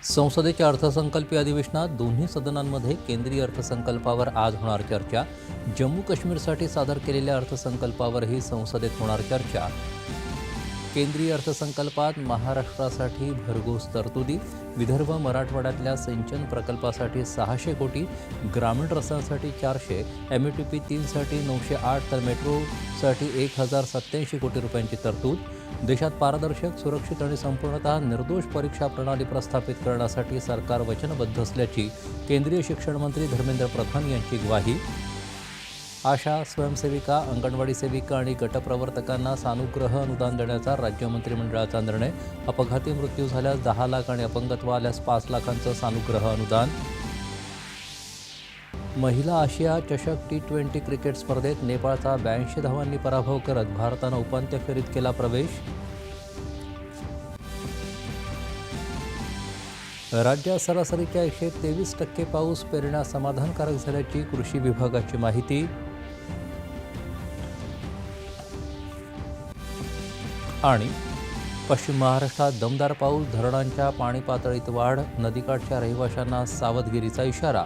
संसदेच्या अर्थसंकल्पीय अधिवेशनात दोन्ही सदनांमध्ये केंद्रीय अर्थसंकल्पावर आज होणार चर्चा. जम्मू काश्मीरसाठी सादर केलेल्या अर्थसंकल्पावरही संसदेत होणार चर्चा. केंद्रीय अर्थसंकल्पात महाराष्ट्रासाठी भरघोस तरतुदी. विदर्भ मराठवाड्यातल्या सिंचन प्रकल्पासाठी 600 कोटी, ग्रामीण रस्त्यांसाठी 400, MUTP 3साठी 908 तर मेट्रोसाठी 1087 कोटी रुपयांची तरतूद. देशात पारदर्शक, सुरक्षित आणि संपूर्णतः निर्दोष परीक्षा प्रणाली प्रस्थापित करण्यासाठी सरकार वचनबद्ध असल्याची केंद्रीय शिक्षण मंत्री धर्मेंद्र प्रधान यांची ग्वाही. आशा, स्वयंसेविका, अंगणवाडी सेविका आणि गटप्रवर्तकांना सानुग्रह अनुदान देण्याचा राज्य मंत्रिमंडळाचा निर्णय. अपघाती मृत्यू झाल्यास 10 लाख आणि अपंगत्व आल्यास 5 लाखांचं सानुग्रह अनुदान. महिला आशिया चषक T20 क्रिकेट स्पर्धेत नेपाळचा 82 धावांनी पराभव करत भारतानं उपांत्य फेरीत केला प्रवेश. राज्यात सरासरीच्या 123% पाऊस, पेरण्या समाधानकारक झाल्याची कृषी विभागाची माहिती. आणि पश्चिम महाराष्ट्रात दमदार पाऊस, धरणांच्या पाणी पातळीत वाढ, नदीकाठच्या रहिवाशांना सावधगिरीचा इशारा.